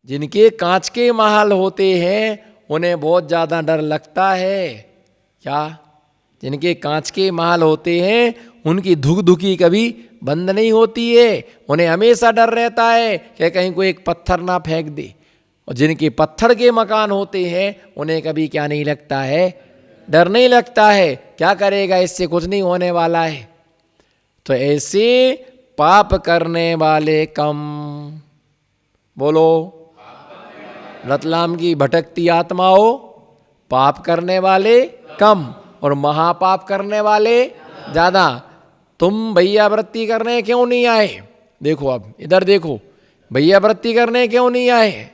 जिनके कांच के महल होते हैं उन्हें बहुत ज्यादा डर लगता है। क्या? जिनके कांच के महल होते हैं उनकी धुक धुकी कभी बंद नहीं होती है, उन्हें हमेशा डर रहता है कि कहीं कोई एक पत्थर ना फेंक दे। और जिनके पत्थर के मकान होते हैं उन्हें कभी क्या नहीं लगता है? डर नहीं लगता है। क्या करेगा, इससे कुछ नहीं होने वाला है। तो ऐसे पाप करने वाले कम, बोलो, रतलाम की भटकती आत्माओं, पाप करने वाले कम और महापाप करने वाले ज्यादा। तुम भैया वृत्ति करने क्यों नहीं आए? देखो अब इधर देखो, भैया वृत्ति करने क्यों नहीं आए?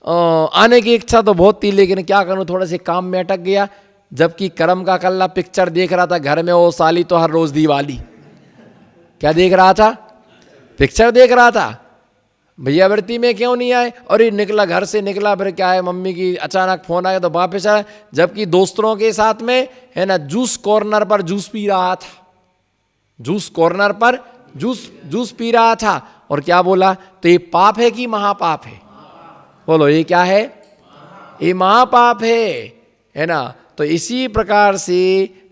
आने की इच्छा तो बहुत थी, लेकिन क्या करूं, थोड़े से काम में अटक गया। जबकि करम का कल्ला पिक्चर देख रहा था घर में, वो साली तो हर रोज दिवाली। क्या देख रहा था? पिक्चर देख रहा था। भैया वृत्ति में क्यों नहीं आए? और ये निकला, घर से निकला, फिर क्या है, मम्मी की अचानक फोन आया तो वापस आया। जबकि दोस्तों के साथ में है ना, जूस कॉर्नर पर जूस पी रहा था। जूस कॉर्नर पर जूस पी रहा था। और क्या बोला? तो ये पाप है कि महापाप है? बोलो, ये क्या है? ये महापाप है ना। तो इसी प्रकार से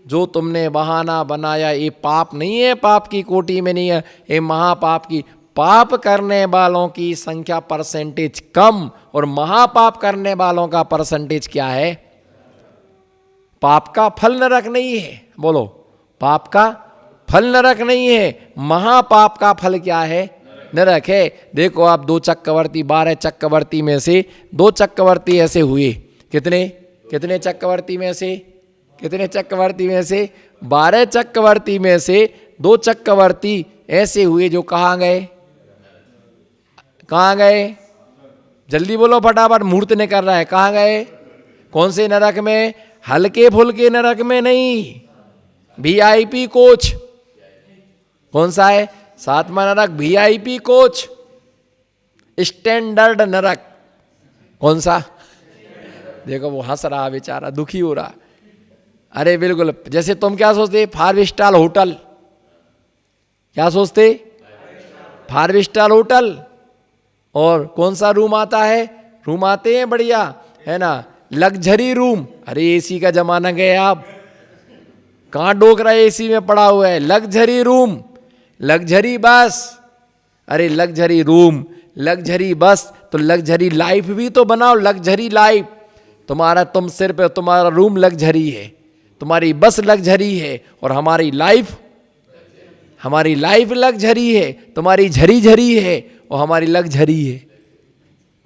जो तुमने बहाना बनाया, ये पाप नहीं है, पाप की कोटि में नहीं है, ये महापाप की। पाप करने वालों की संख्या परसेंटेज कम और महापाप करने वालों का परसेंटेज क्या है? पाप का फल नरक नहीं है। बोलो, पाप का फल नरक नहीं है, महापाप का फल क्या है? नरक है। देखो आप, 2 चक्रवर्ती, 12 चक्रवर्ती में से 2 चक्रवर्ती ऐसे हुए। कितने चक्रवर्ती में से? कितने चक्रवर्ती में से? 12 चक्रवर्ती में से 2 चक्रवर्ती ऐसे हुए जो कहाँ गए? कहाँ गए? जल्दी बोलो फटाफट, मुहूर्त नहीं कर रहा है। कहाँ गए? कौन से नरक में? हल्के फुल्के नरक में नहीं, VIP कोच। कौन सा है? 7वां नरक VIP कोच, स्टैंडर्ड नरक। कौन सा? देखो वो हंस रहा बेचारा, दुखी हो रहा। अरे बिल्कुल, जैसे तुम क्या सोचते? 5 स्टार होटल। क्या सोचते? 5 स्टार होटल। और कौन सा रूम आता है? रूम आते हैं बढ़िया, है ना, लग्जरी रूम। अरे AC का जमाना गया, अब कहाँ डोकरा AC में पड़ा हुआ है? Luxury room, luxury bus. अरे लग्जरी रूम, लग्जरी बस, तो लग्जरी लाइफ भी तो बनाओ। लग्जरी लाइफ तुम सिर पे, तुम्हारा रूम लग्जरी है, तुम्हारी बस लग्जरी है, और हमारी लाइफ लग्जरी है। तुम्हारी झरी झरी है और हमारी लग्जरी है।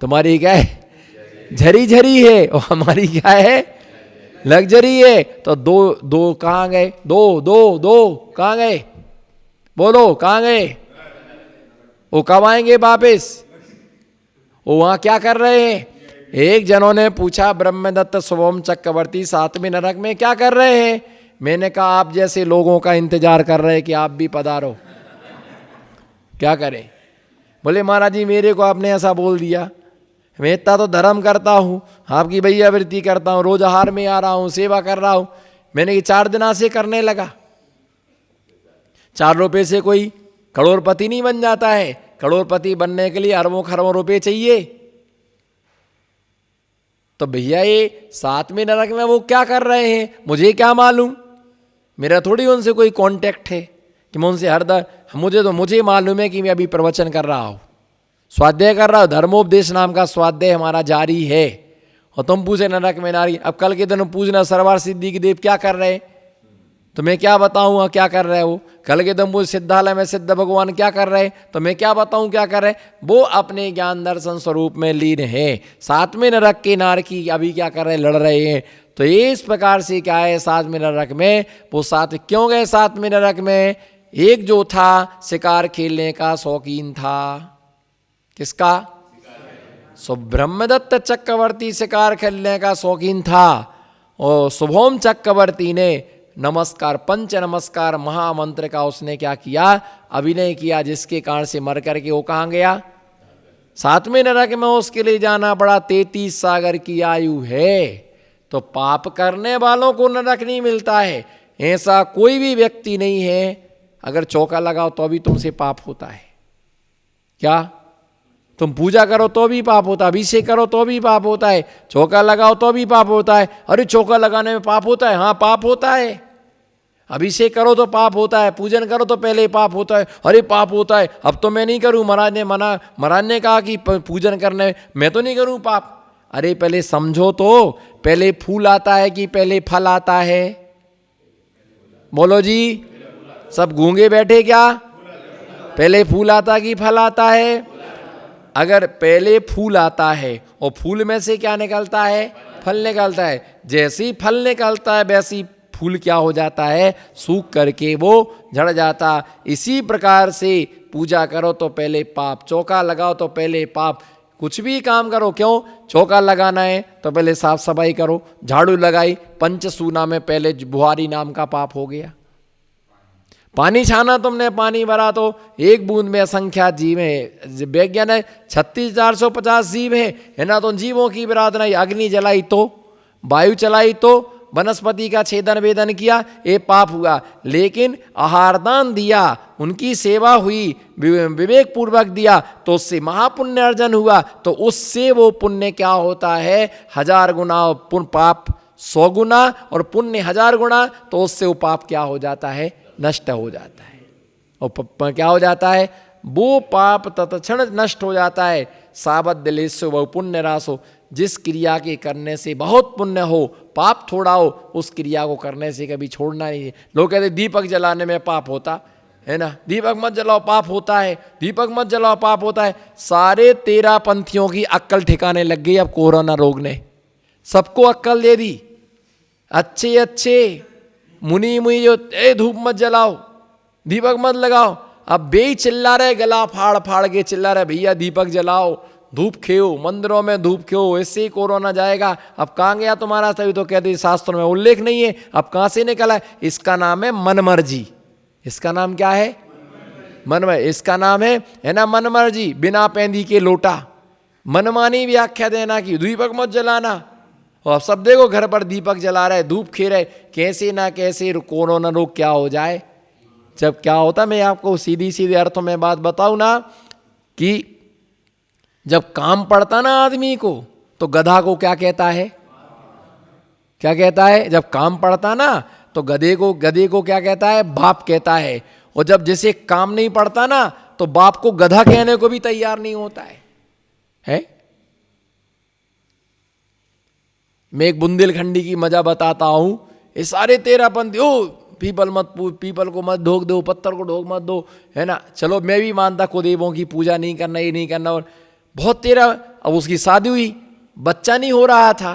तुम्हारी क्या है? झरी झरी है और हमारी क्या है? लग्जरी है। तो दो कहाँ गए? दो कहाँ गए? बोलो, कहाँ गए? वो कब आएंगे वापिस? वो वहां क्या कर रहे हैं? एक जनों ने पूछा, ब्रह्मदत्त शुभम चक्रवर्ती 7वें नरक में क्या कर रहे हैं? मैंने कहा, आप जैसे लोगों का इंतजार कर रहे हैं कि आप भी पधारो। क्या करें? बोले, महाराज जी मेरे को आपने ऐसा बोल दिया, मैं इतना तो धर्म करता हूँ, आपकी भैया वृत्ति करता हूँ, रोज आहार में आ रहा हूँ, सेवा कर रहा हूँ। मैंने 4 दिन से करने लगा। 4 रुपए से कोई करोड़पति नहीं बन जाता है। करोड़पति बनने के लिए अरबों खरबों रुपए चाहिए। तो भैया ये 7वें नरक में वो क्या कर रहे हैं, मुझे क्या मालूम? मेरा थोड़ी उनसे कोई कांटेक्ट है कि मैं उनसे मुझे मालूम है कि मैं अभी प्रवचन कर रहा हूँ, स्वाध्याय कर रहा हूँ। धर्मोपदेश नाम का स्वाध्याय हमारा जारी है। और तुम पूछे नरक में नारी। अब कल के दिन पूछना सरवार सिद्धि के देव क्या कर रहे? तो मैं क्या बताऊँ क्या कर रहे वो? कल के दिन पूछ सिद्धालय में सिद्ध भगवान क्या कर रहे? तो मैं क्या बताऊँ क्या कर रहे? वो अपने ज्ञान दर्शन स्वरूप में लीन है। 7वें नरक के नारकी अभी क्या कर रहे? लड़ रहे हैं। तो इस प्रकार से क्या है, 7वें नरक में वो क्यों गए 7वें नरक में? एक जो था शिकार खेलने का शौकीन था। किसका? ब्रह्मदत्त चक्रवर्ती शिकार खेलने का शौकीन था। और शुभम चक्रवर्ती ने नमस्कार, पंच नमस्कार महामंत्र का उसने क्या किया? अभिनय किया, जिसके कारण से मर करके वो कहाँ गया? 7वें नरक में उसके लिए जाना पड़ा। 33 सागर की आयु है। तो पाप करने वालों को नरक नहीं मिलता है, ऐसा कोई भी व्यक्ति नहीं है। अगर चौका लगाओ तो भी तुमसे पाप होता है क्या? तुम पूजा करो तो भी पाप होता है, अभिषेक करो तो भी पाप होता है, चौका लगाओ तो भी पाप होता है। अरे चौका लगाने में पाप होता है? हाँ पाप होता है। अभिषेक करो तो पाप होता है, पूजन करो तो पहले पाप होता है। अरे पाप होता है, अब तो मैं नहीं करूं, महाराज ने कहा कि पूजन करने, मैं तो नहीं करूं पाप। अरे पहले समझो तो, पहले फूल आता है कि पहले फल आता है? बोलो जी, सब गूंगे बैठे क्या? पहले फूल आता कि फल आता है? अगर पहले फूल आता है और फूल में से क्या निकलता है? फल निकलता है। जैसे ही फल निकलता है वैसे ही फूल क्या हो जाता है? सूख करके वो झड़ जाता। इसी प्रकार से पूजा करो तो पहले पाप, चौका लगाओ तो पहले पाप। कुछ भी काम करो, क्यों? चौका लगाना है तो पहले साफ सफाई करो, झाड़ू लगाई, पंचसूना में पहले बुहारी नाम का पाप हो गया। पानी छाना तुमने, पानी भरा तो एक बूंद में असंख्यात जीव है। वैज्ञान है 36,450 जीव है ना। तो जीवों की विराधना, अग्नि जलाई तो, वायु चलाई तो, वनस्पति का छेदन वेदन किया, ये पाप हुआ। लेकिन आहार दान दिया, उनकी सेवा हुई, विवेक पूर्वक दिया, तो उससे महापुण्य अर्जन हुआ। तो उससे वो पुण्य क्या होता है? 1000 गुना पाप 100 गुना और पुण्य 1000 गुना। तो उससे वो पाप क्या हो जाता है? नष्ट हो जाता है। और क्या हो जाता है? वो पाप तत्क्षण नष्ट हो जाता है। सावध दिलेसो बहु पुण्य रासो। जिस क्रिया के करने से बहुत पुण्य हो, पाप थोड़ा हो, उस क्रिया को करने से कभी छोड़ना नहीं है। लोग कहते दीपक जलाने में पाप होता है ना, दीपक मत जलाओ पाप होता है, दीपक मत जलाओ पाप होता है। सारे 13 पंथियों की अक्ल ठिकाने लग गई अब कोरोना रोग ने, सबको अक्ल दे दी। अच्छे अच्छे मुनि जो धूप मत जलाओ, दीपक मत लगाओ, अब बेई चिल्ला रहे, गला फाड़ फाड़ के चिल्ला रहे, भैया दीपक जलाओ, धूप खेओ, मंदिरों में धूप खेओ, इससे ही कोरोना जाएगा। अब कहाँ गया तुम्हारा? तभी तो कहते शास्त्रों में उल्लेख नहीं है, अब कहाँ से निकला? इसका नाम है मनमर्जी। इसका नाम क्या है? मनमर्जी। इसका नाम है ना मनमर्जी। बिना पैंदी के लोटा, मनमानी व्याख्या देना कि दीपक मत जलाना। और सब देखो घर पर दीपक जला रहे, धूप खे रहे, कैसे ना कैसे कोरोना रोग क्या हो जाए। जब क्या होता, मैं आपको सीधी सीधे अर्थों में बात बताऊं ना, कि जब काम पड़ता ना आदमी को, तो गधा को क्या कहता है? क्या कहता है? जब काम पड़ता ना तो गधे को क्या कहता है? बाप कहता है। और जब जैसे काम नहीं पड़ता ना तो बाप को गधा कहने को भी तैयार नहीं होता है? मैं एक बुंदेलखंडी की मजा बताता हूं। ये सारे 13 पंथी, ओ पीपल को मत ढोक दो, पत्थर को ढोक मत दो, है ना। चलो मैं भी मानता कुदेवों की पूजा नहीं करना, ये नहीं करना, और बहुत 13। अब उसकी शादी हुई, बच्चा नहीं हो रहा था,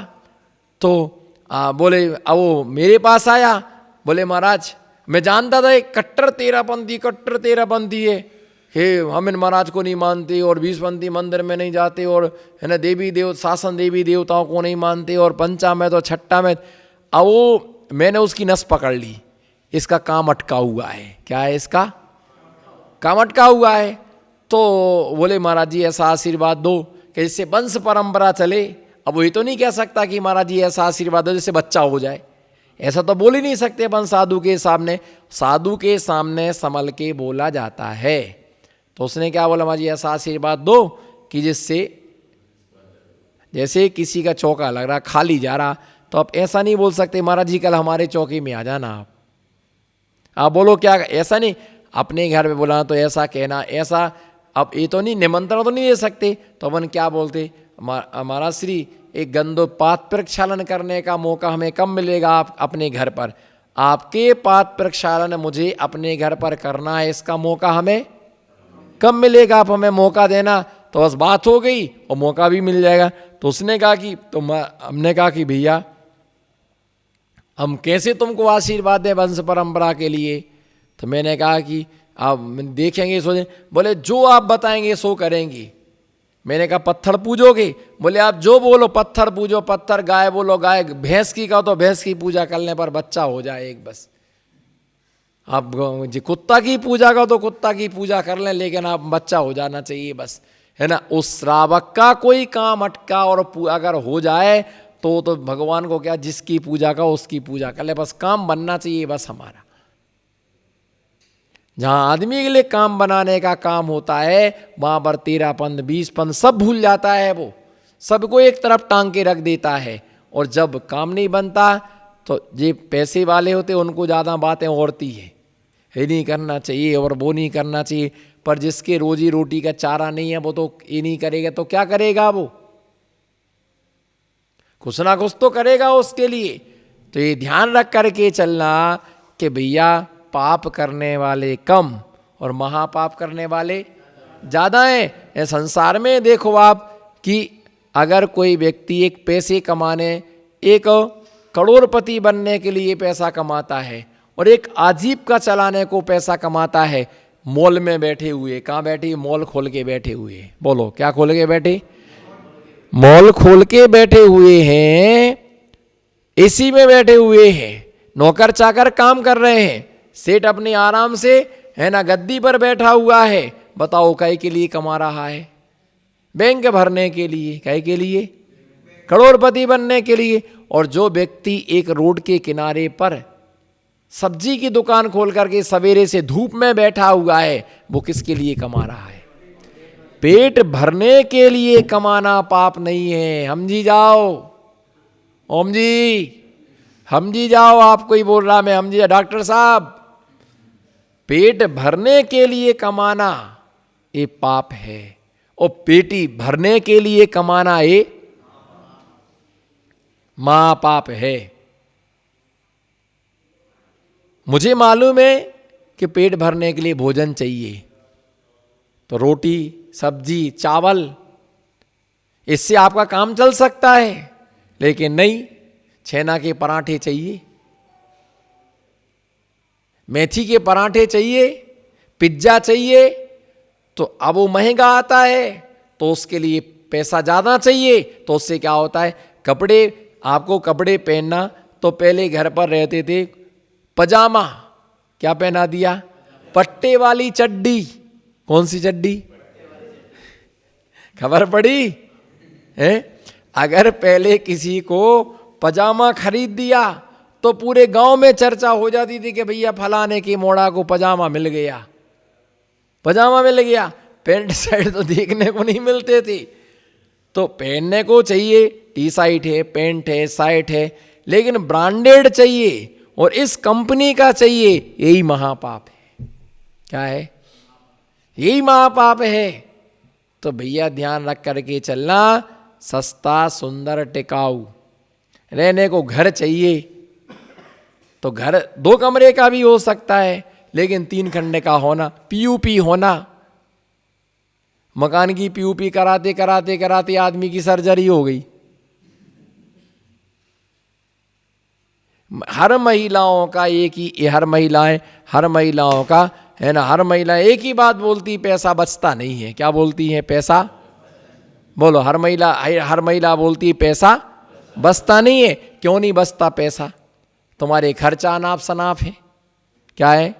तो बोले, अब वो मेरे पास आया, बोले महाराज मैं जानता था एक कट्टर 13 पंथी है, हम इन महाराज को नहीं मानते, और 20 पंथी मंदिर में नहीं जाते, और है ना शासन देवी देवताओं को नहीं मानते, और पंचा में तो छट्टा में। अब वो मैंने उसकी नस पकड़ ली, इसका काम अटका हुआ है। क्या है इसका काम? अटका हुआ है। तो बोले महाराज जी ऐसा आशीर्वाद दो कि इससे वंश परंपरा चले। अब वही तो नहीं कह सकता कि महाराज जी ऐसा आशीर्वाद दो जिससे बच्चा हो जाए, ऐसा तो बोल ही नहीं सकते अपन साधु के सामने। साधु के सामने संभल के बोला जाता है। तो उसने क्या बोला? महाराज जी ऐसा आशीर्वाद दो कि जिससे, जैसे किसी का चौका लग रहा, खाली जा रहा, तो आप ऐसा नहीं बोल सकते महाराज जी कल हमारे चौकी में आ जाना। आप बोलो क्या? ऐसा नहीं, अपने घर में बोला तो ऐसा कहना, ऐसा अब ये तो नहीं, निमंत्रण तो नहीं दे सकते। तो अपन क्या बोलते? महाराज श्री एक गंधोपात प्रक्षालन करने का मौका हमें कब मिलेगा? आप अपने घर पर, आपके पात प्रक्षालन मुझे अपने घर पर करना है, इसका मौका हमें कब मिलेगा? आप हमें मौका देना। तो बस बात हो गई और मौका भी मिल जाएगा। तो उसने कहा कि, तो हमने कहा कि भैया हम कैसे तुमको आशीर्वाद दें वंश परंपरा के लिए? तो मैंने कहा कि आप देखेंगे, सोचें। बोले जो आप बताएंगे सो करेंगे। मैंने कहा पत्थर पूजोगे? बोले आप जो बोलो, पत्थर पूजो पत्थर, गाय बोलो गाय, भैंस की कहो तो भैंस की पूजा करने पर बच्चा हो जाए एक, बस। आप जी कुत्ता की पूजा कहो तो कुत्ता की पूजा कर लें, लेकिन आप बच्चा हो जाना चाहिए, बस, है ना। उस श्रावक का कोई काम अटका और अगर हो जाए तो भगवान को क्या, जिसकी पूजा का उसकी पूजा कर ले, बस काम बनना चाहिए बस हमारा। जहां आदमी के लिए काम बनाने का काम होता है वहां पर 13 20 सब भूल जाता है, वो सबको एक तरफ टांग के रख देता है। और जब काम नहीं बनता तो ये पैसे वाले होते उनको ज़्यादा बातें औरती है, ये नहीं करना चाहिए और वो नहीं करना चाहिए। पर जिसके रोजी रोटी का चारा नहीं है वो तो ये नहीं करेगा तो क्या करेगा, वो कुछ ना कुछ तो करेगा उसके लिए। तो ये ध्यान रख करके चलना कि भैया पाप करने वाले कम और महापाप करने वाले ज़्यादा हैं। ये संसार में देखो आप कि अगर कोई व्यक्ति एक पैसे कमाने, एक करोड़पति बनने के लिए पैसा कमाता है और एक आजीविका चलाने को पैसा कमाता है, मॉल में बैठे हुए, कहाँ बैठे, मॉल खोल के बैठे हुए, बोलो क्या खोल के बैठे, मॉल खोल के बैठे हुए हैं, एसी में बैठे हुए हैं, नौकर चाकर काम कर रहे हैं, सेठ अपने आराम से है ना गद्दी पर बैठा हुआ है। बताओ काहे के लिए कमा रहा है, बैंक भरने के लिए, काहे के लिए, करोड़पति बनने के लिए। और जो व्यक्ति एक रोड के किनारे पर सब्जी की दुकान खोल करके सवेरे से धूप में बैठा हुआ है, वो किसके लिए कमा रहा है, पेट भरने के लिए कमाना पाप नहीं है। हम जी जाओ, ओम जी हम जी जाओ, आपको ही बोल रहा मैं, हम जी डॉक्टर साहब, पेट भरने के लिए कमाना ये पाप है और पेटी भरने के लिए कमाना ये महापाप है। मुझे मालूम है कि पेट भरने के लिए भोजन चाहिए, तो रोटी सब्जी चावल इससे आपका काम चल सकता है, लेकिन नहीं, छेना के पराठे चाहिए, मेथी के पराठे चाहिए, पिज्जा चाहिए, तो अब वो महंगा आता है तो उसके लिए पैसा ज़्यादा चाहिए। तो उससे क्या होता है, कपड़े, आपको कपड़े पहनना तो पहले घर पर रहते थे पजामा, क्या पहना दिया, पट्टे वाली चड्डी। कौन सी चड्डी, खबर पड़ी है? अगर पहले किसी को पजामा खरीद दिया तो पूरे गांव में चर्चा हो जाती थी कि भैया फलाने की मोड़ा को पजामा मिल गया, पजामा मिल गया। पैंट शर्ट तो देखने को नहीं मिलते थे, तो पहनने को चाहिए, टी शर्ट है, पैंट है, शर्ट है, लेकिन ब्रांडेड चाहिए और इस कंपनी का चाहिए, यही महापाप है। क्या है, यही महापाप है। तो भैया ध्यान रख करके चलना, सस्ता सुंदर टिकाऊ रहने को घर चाहिए, तो घर 2 कमरे का भी हो सकता है, लेकिन 3 खंडे का होना, पीयूपी होना। मकान की पीयूपी कराते कराते कराते आदमी की सर्जरी हो गई। हर महिलाओं का एक ही, हर महिलाओं का है ना, हर महिला एक ही बात बोलती, पैसा बचता नहीं है। क्या बोलती है, पैसा, बोलो, हर महिला बोलती पैसा बचता नहीं है। क्यों नहीं बचता पैसा, तुम्हारे खर्चा अनाप शनाप है। क्या है,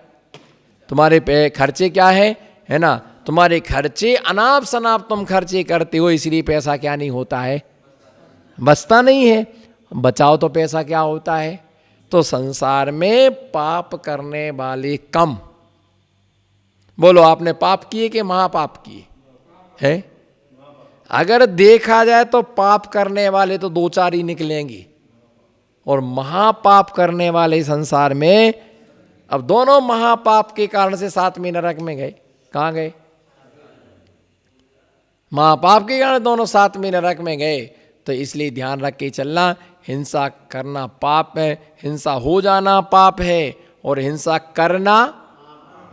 तुम्हारे खर्चे क्या है ना, तुम्हारे खर्चे अनाप शनाप तुम खर्चे करते हो, इसलिए पैसा क्या नहीं होता है, बचता नहीं है। बचाओ तो पैसा क्या होता है। तो संसार में पाप करने वाले कम, बोलो आपने पाप किए कि महापाप किए हैं? अगर देखा जाए तो पाप करने वाले तो 2-4 ही निकलेंगे, और महापाप करने वाले संसार में, अब दोनों महापाप के कारण से 7वें नरक में गए। कहाँ गए, महापाप के कारण दोनों 7वें नरक में गए। तो इसलिए ध्यान रख के चलना, हिंसा करना पाप है, हिंसा हो जाना पाप है, और हिंसा करना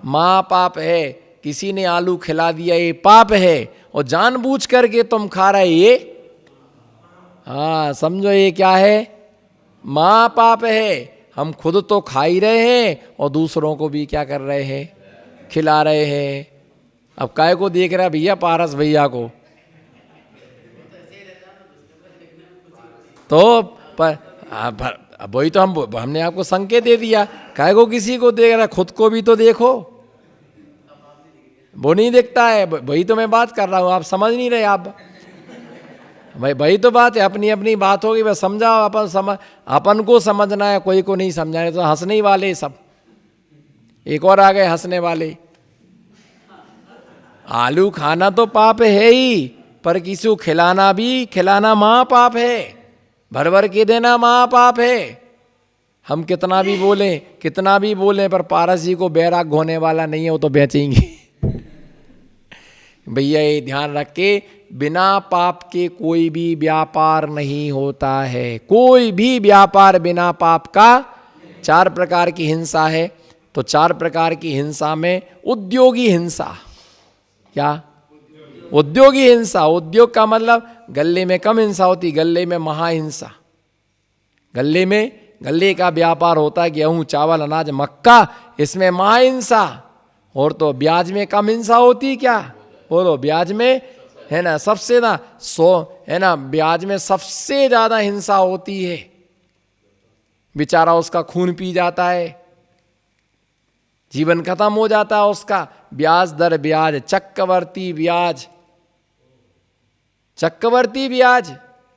महापाप है। किसी ने आलू खिला दिया ये पाप है, और जानबूझ करके तुम खा रहे ये, हाँ समझो ये क्या है, महापाप है। हम खुद तो खा ही रहे हैं और दूसरों को भी क्या कर रहे हैं, खिला रहे हैं। अब काय को देख रहा है भैया, पारस भैया को, तो वही तो हमने आपको संकेत दे दिया, काय को किसी को देख रहा, खुद को भी तो देखो। वो नहीं देखता है, वही तो मैं बात कर रहा हूँ, आप समझ नहीं रहे। आप भाई वही तो बात है, अपनी अपनी बात होगी, बस समझाओ, अपन को समझना है, कोई को नहीं समझना है, तो हंसने वाले सब। एक और आ गए हंसने वाले। आलू खाना तो पाप है ही, पर किसी को खिलाना महापाप है। भर भर के देना महापाप है। हम कितना भी बोले पर पारस जी को बैराग होने वाला नहीं है, वो तो बेचेंगे। भैया ये ध्यान रख के, बिना पाप के कोई भी व्यापार नहीं होता है। कोई भी व्यापार बिना पाप का। 4 प्रकार की हिंसा है, तो 4 प्रकार की हिंसा में उद्योगी हिंसा, क्या उद्योगी हिंसा, उद्योग का मतलब गल्ले में कम हिंसा होती, गल्ले में महाहिंसा। गल्ले का व्यापार होता है, गेहूं चावल अनाज मक्का, इसमें महाहिंसा। और तो ब्याज में कम हिंसा होती, क्या बोलो, ब्याज में है ना सबसे ना है ना, ब्याज में सबसे ज्यादा हिंसा होती है। बेचारा उसका खून पी जाता है, जीवन खत्म हो जाता है उसका। ब्याज दर ब्याज, चक्रवर्ती ब्याज।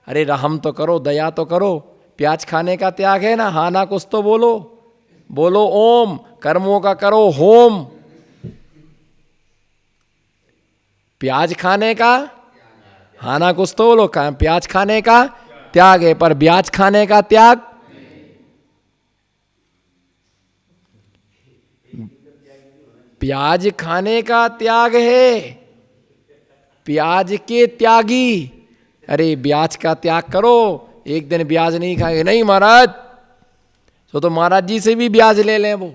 अरे रहम तो करो, दया तो करो। प्याज खाने का त्याग है ना, हाँ ना कुछ तो बोलो ओम, कर्मों का करो होम। प्याज खाने का हाँ ना कुछ तो बोलो, प्याज खाने का त्याग है, पर ब्याज खाने का त्याग। प्याज खाने का त्याग है, प्याज के त्यागी। अरे ब्याज का त्याग करो, एक दिन ब्याज नहीं खाएंगे, नहीं महाराज, तो महाराज जी से भी ब्याज ले लें वो।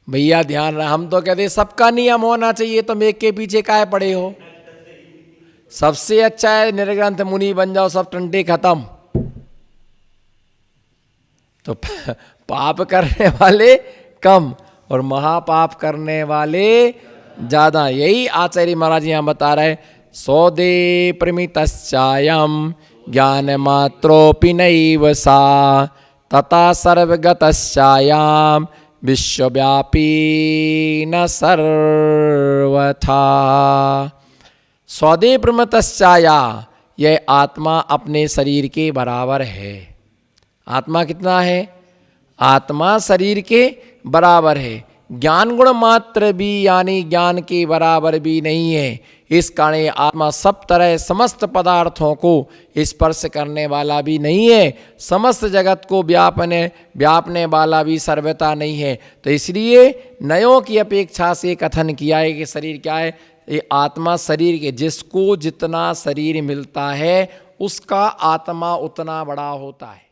भैया ध्यान रहा, हम तो कहते सबका नियम होना चाहिए, तुम एक के पीछे काहे पड़े हो। सबसे अच्छा है निर्ग्रंथ मुनि बन जाओ, सब टंटे खत्म। तो पाप करने वाले कम और महापाप करने वाले ज्यादा। यही आचार्य महाराज यहां बता रहे, सौदे प्रमितश्चायम ज्ञान मात्रोपि नैव सा तथा सर्वगतश्चायाम विश्वव्यापी न सर्वथा। सौदे प्रमितश्चाया, यह आत्मा अपने शरीर के बराबर है। आत्मा कितना है? आत्मा शरीर के बराबर है। ज्ञान गुण मात्र भी यानी ज्ञान के बराबर भी नहीं है। इस कारण आत्मा सब तरह समस्त पदार्थों को स्पर्श करने वाला भी नहीं है, समस्त जगत को व्यापने वाला भी सर्वथा नहीं है। तो इसलिए नयों की अपेक्षा से कथन किया है कि शरीर क्या है, ये आत्मा शरीर के, जिसको जितना शरीर मिलता है उसका आत्मा उतना बड़ा होता है।